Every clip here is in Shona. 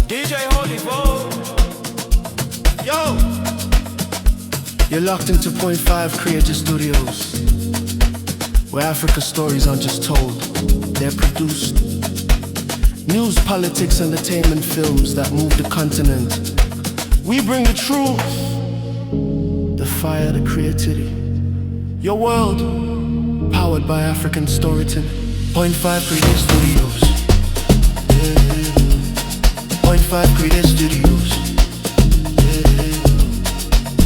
DJ Holy Vogue. Yo! You're locked into Point 5 Creative Studios, where Africa's stories aren't just told, they're produced. News, politics, entertainment, films that move the continent. We bring the truth, the fire, the creativity. Your world, powered by African storytelling. Point 5 Creative Studios. Point 5 Creative Studios.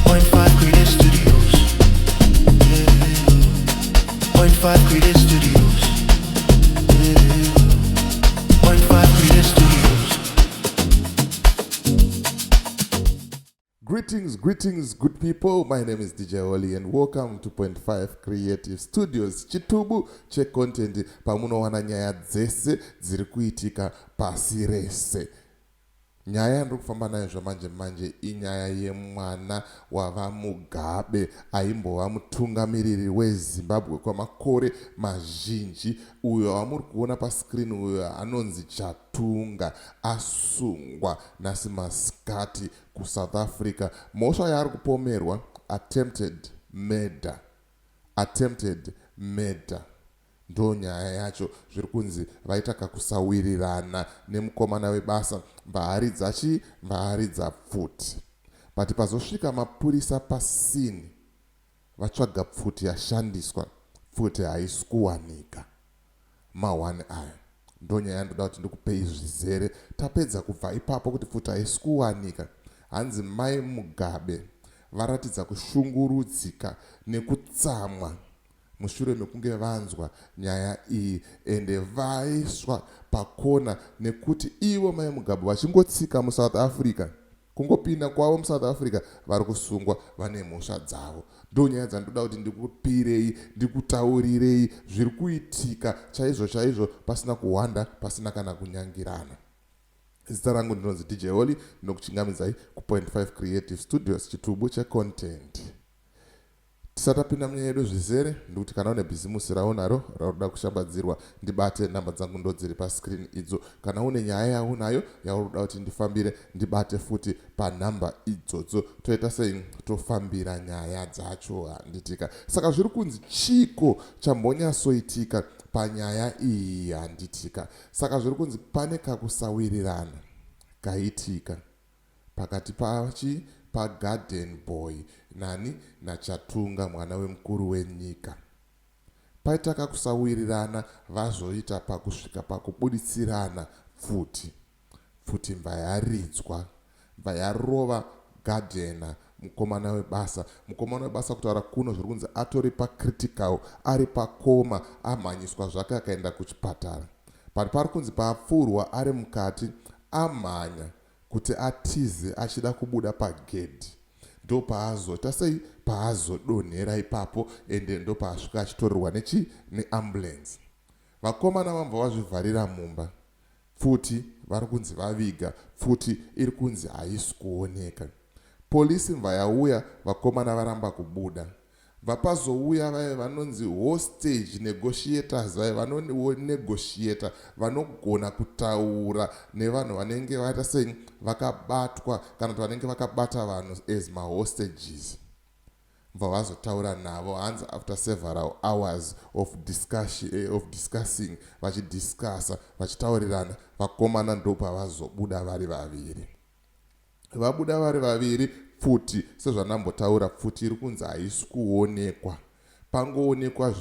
Point 5 Creative Studios. Point 5 Creative Studios. Point 5 Creative Studios. Greetings, good people. My name is DJ Oli and welcome to Point 5 Creative Studios. Chitubu che content pamunowana nyaya dzese dziri kuitika pasi rese. Nyaya yandiri kufamba nayo zvamanje inyaya yemwana wava Mugabe aimbova mutungamiriri weZimbabwe kwamakore mazhinji. Uyo wamuri kuona paskrini uyo anonzi Chatunga asungwa nhasi masikati kuSouth Africa. Mhosva yaari kupomerwa attempted murder. Ndo nyaya yacho zviri kunzi vaita kakusawirirana nemukomana webasa vaharidza pfuti. But pazosvika mapurisa pasini vatsvaga pfuti yashandiswa, pfuti haisi kuwanika. Mawani aya ndo nyaya yandoda kuti ndikupei zvizere. Tapedza kubva ipapo kuti pfuti haisi kuwanika, hanzi mai Mugabe varatidza kushungurudzika nekutsamwa mushure mekunge vanzwa nyaya iyi ende vaiswa pakona nekuti ivo mai Mugabe vachingotsika muSouth Africa, kungopinda kwavo muSouth Africa vari kusungwa vane mhosva dzavo. Ndo nyaya dzandoda kuti ndikupirei, ndikutaurirei zviri kuitika chaizvo pasina kuhwanda, pasina kana kunyangirana. Zita rangu ndinonzi DJ Oli, ndinokuchingamidzai kuPoint 5 Creative Studios, chitubu checontent. Tisatapinda munyaya yedu zvizere, ndikuti kana une bhizimusi raunaro raunoda kushambadzirwa, ndibate namba dzangu ndo dziri paskrini idzo. Kana une nyaya yaunayo yaunoda kuti ndifambire, ndibate futi panhamba idzodzo. Toita sei? Tofambira nyaya dzacho handitika. Saka zviri kunzi chiko chambonyasoitika panyaya iyi handitika. Saka zviri kunzi pane kakusawirirana kaitika pakati paGarden Boy nani naChatunga mwana wemukuru wenyika. Paita kakusawirirana vazoita pakusvika pakubuditsirana pfuti mbva yarova Gardena mukomana webasa kutaura kuno zviri kunzi atori pacritical, ari pakoma, amhanyiswa zvake akaenda kuchipatara. Pari kunzi paapfurwa ari mukati amhanya kuti atize achida kubuda pagedhi. Ndo paazoita sei? Paazodonhera ipapo ende ndo paasvika achitorerwa neambulance. Vakomana vambva vazvivharira mumba, pfuti vari kunzi vaviga, pfuti iri kunzi haisi kuoneka. Polisi mva yauya, vakomana varamba kubuda. Vapazouya vaya vanonzi hostage negotiators, vaya vanonegotiata, vanogona kutaura nevanhu vanenge vaita sei vakabatwa kana kuti vanenge vakabata vanhu as mahostages. Mva vazotaura navo, hanzi after several hours of discussing, vachidiscussa, vachitaurirana, vakomana ndo pavazobuda vari vaviri. Vabuda vari vaviri, pfuti sezvanambotaura, pfuti iri kunzi haisi kuonekwa. Pangoonekwa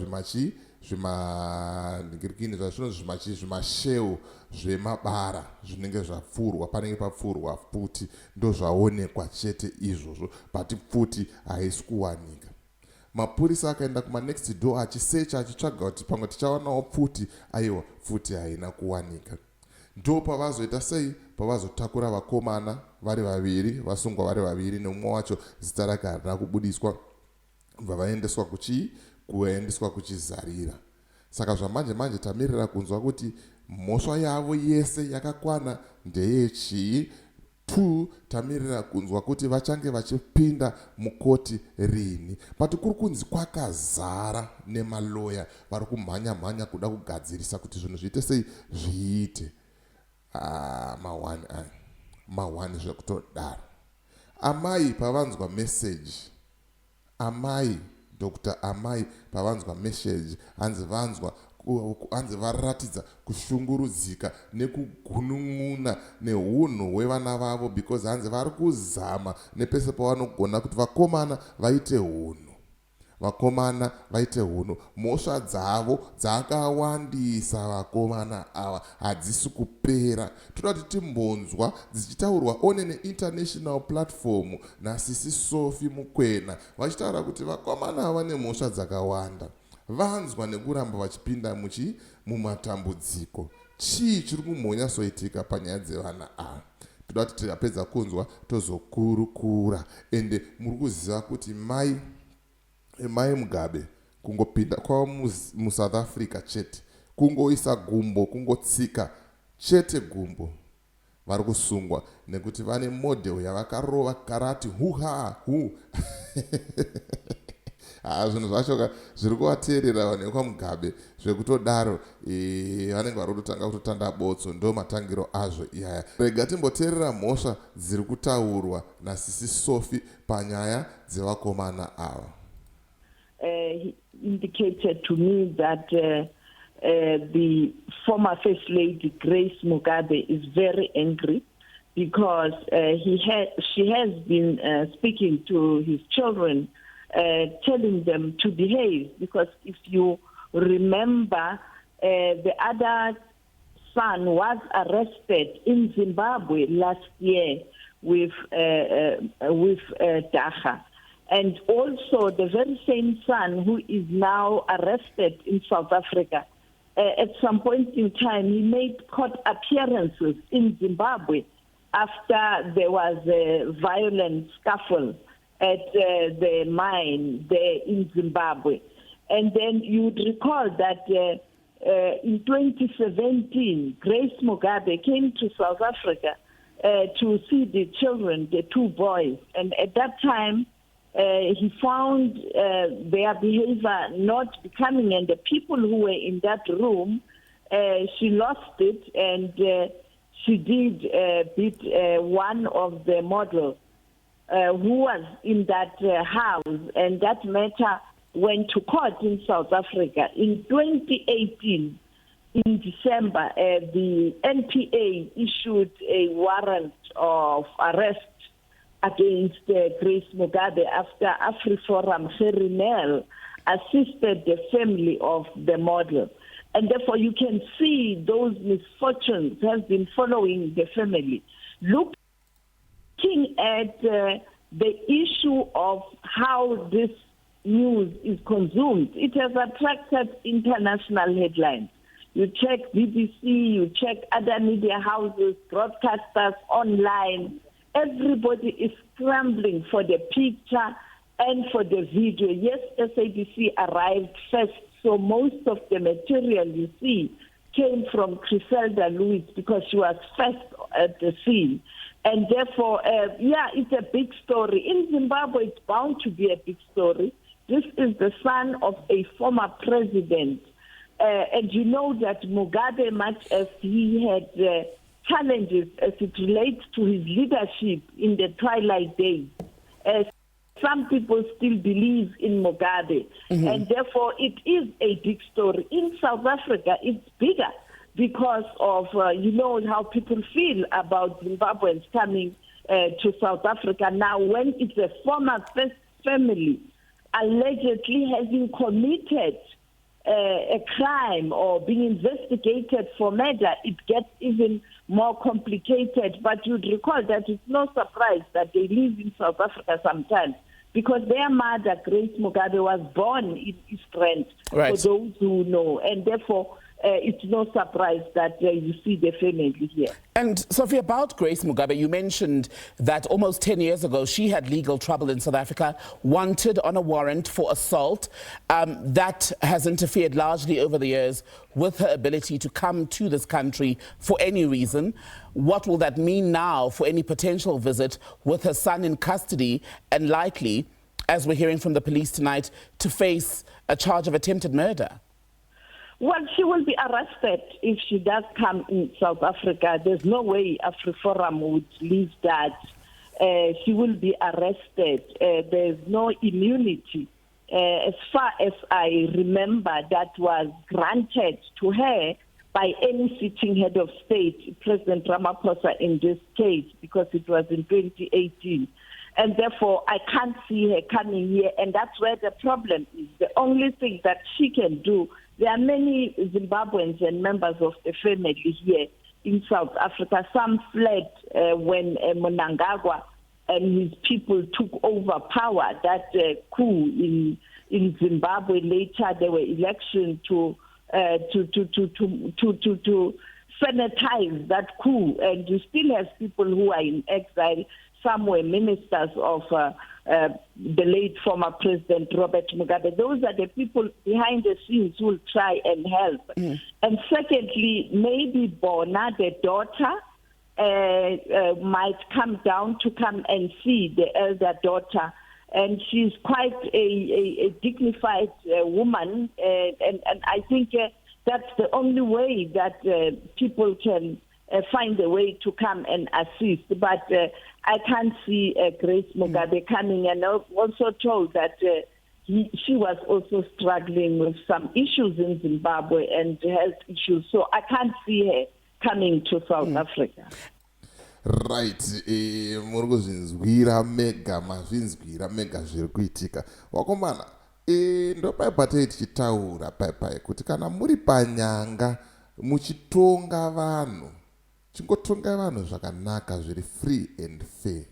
zvimasheu zvemabara zvinenge zvapfurwa, panenge papfurwa pfuti, ndo zvaonekwa chete izvozvo, but pfuti haisi kuwanika. Mapurisa akaenda kumanext door achisecha achitsvaga kuti pamwe tichawanawo pfuti, aiwa pfuti haina kuwanika. Ndo pavazoita sei? Pavazotakura vakomana vari vaviri, vasungwa vari vaviri, neumwe wacho zita rake harina kubudiswa, vaendeswa kuchizarira. Saka zvamanje tamirira kunzwa kuti mhosva yavo yese yakakwana ndeyechii. 2, tamirira kunzwa kuti vachange vachipinda mukoti rini. But kuri kunzi kwakazara nemaloya vari kumhanya kuda kugadzirisa kuti zvinhu zviite sei zviite. Mawani aya mahwani zvekutodaro. Amai pavanzwa message, amai Dr. Amai pavanzwa message, hanzi varatidza kushungurudzika nekugunun'una nehunhu hwevana vavo, because hanzi vari kuzama nepese pavanogona kuti vakomana vaite hunhu. Vakomana vaite hunhu. Mhosva dzavo dzakawandisa vakomana ava, hadzisi kupera. Toda kuti timbonzwa dzichitaurwa one ne-international platform naSisi Sophie Mukwena vachitaura kuti vakomana ava nemhosva dzakawanda. Vanzwa nekuramba vachipinda mumatambudziko. Chii chiri kumhonyasoitika panyaya dzevana ava? Toda kuti tapedza kunzwa tozokurukura. Ende muri kuziva kuti mai Mugabe kungopinda kwavo muSouth Africa chete, kungoisa gumbo, kungotsika chete gumbo, vari kusungwa nekuti vane model yavakarova karati hu zvinhu zvacho zviri kuvateerera vanhu kwaMugabe zvekutodaro vanenge vari kutotanga kutotanda botso, ndo matangiro azvo iyaya. Rega timboteerera mhosva dziri kutaurwa naSisi Sophie panyaya dzevakomana ava. He indicated to me that the former First Lady Grace Mugabe is very angry because she has been speaking to his children, telling them to behave. Because if you remember, the other son was arrested in Zimbabwe last year with Dacha. And also the very same son who is now arrested in South Africa, at some point in time, he made court appearances in Zimbabwe after there was a violent scuffle at the mine there in Zimbabwe. And then you would recall that in 2017, Grace Mugabe came to South Africa to see the children, the two boys. And at that time, he found their behavior not becoming, and the people who were in that room, she lost it, and she did beat one of the models who was in that house, and that matter went to court in South Africa. In 2018, in December, the NPA issued a warrant of arrest against Grace Mugabe after AfriForum Mel assisted the family of the model. And therefore you can see those misfortunes have been following the family. Looking at the issue of how this news is consumed, it has attracted international headlines. You check BBC, you check other media houses, broadcasters, online. Everybody is scrambling for the picture and for the video. Yes, SABC arrived first, so most of the material you see came from Griselda Lewis because she was first at the scene. And therefore, it's a big story. In Zimbabwe, it's bound to be a big story. This is the son of a former president. And you know that Mugabe, much as he had challenges as it relates to his leadership in the twilight days, some people still believe in Mugabe. And therefore, it is a big story. In South Africa, it's bigger because of, how people feel about Zimbabweans coming to South Africa. Now, when it's a former first family allegedly having committed a crime or being investigated for murder, it gets even more complicated. But you'd recall that it's no surprise that they live in South Africa sometimes because their mother, Grace Mugabe, was born in East Rand, right, for those who know. And therefore, it's no surprise that you see the family here. And Sophie, about Grace Mugabe, you mentioned that almost 10 years ago she had legal trouble in South Africa, wanted on a warrant for assault. That has interfered largely over the years with her ability to come to this country for any reason. What will that mean now for any potential visit with her son in custody and likely, as we're hearing from the police tonight, to face a charge of attempted murder? Well, she will be arrested if she does come in South Africa. There's no way AfriForum would leave that. She will be arrested. There's no immunity. As far as I remember, that was granted to her by any sitting head of state, President Ramaphosa in this case, because it was in 2018. And therefore, I can't see her coming here, and that's where the problem is. The only thing that she can do, there are many Zimbabweans and members of the family here in South Africa. Some fled when Mnangagwa and his people took over power, that coup in Zimbabwe. Later, there were elections to sanitize that coup, and you still have people who are in exile. Some were ministers of the late former President Robert Mugabe. Those are the people behind the scenes who will try and help. And secondly, maybe Bona, the daughter, might come down to come and see the elder daughter. And she's quite a dignified woman, and I think that's the only way that people can find a way to come and assist. But I can't see Grace Mugabe coming, and I'm also told that she was also struggling with some issues in Zimbabwe and health issues. So I can't see her coming to South Africa. Right, muri kuzvinzwira mega, mazvinzwira mega zviri kuitika. Wakomana, ndopaipa tichitaura paipai kuti kana muri panyanga muchitonga vanhu, chingotonga vanhu zvakanaka zviri free and fair.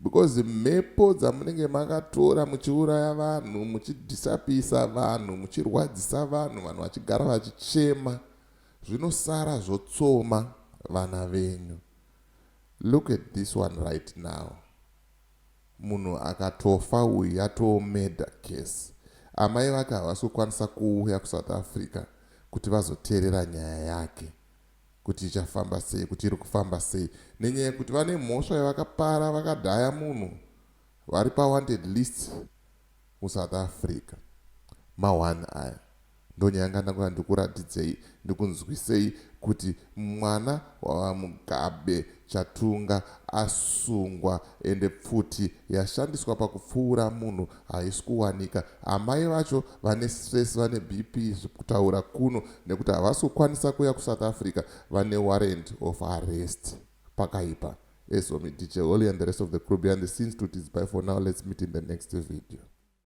Because mhepo dzamunenge makatora muchiuraya vanhu, muchidhisapisa vanhu, muchirwadzisa vanhu, vanhu vachigara vachichema, zvinosara zvotsoma vana venyu. Look at this one right now. Munhu akatofa uyu yatoo murder case. Amai vake havasi kukwanisa kuuya kuSouth Africa kuti vazoteerera nyaya yake, kuti ichafamba sei, kuti iri kufamba sei, nenyaya yekuti vane mhosva yavakapara vakadhaya munhu vari pawanted list muSouth Africa. Ma1 aya ndonyaya yanga ndikuratidzei, ndikunzwisei kuti mwana waMugabe Chatunga asungwa ende pfuti yashandiswa pakupfuura munhu haisi kuwanika. Amai vacho vane stress, vane BP zvekutaura kuno, nekuti havasi kukwanisa kuya kuSouth Africa, vane warrant of arrest. Pakaipa. Eso, me DJ Oli and the rest of the crew behind the scenes to this. Bye for now. Let's meet in the next video.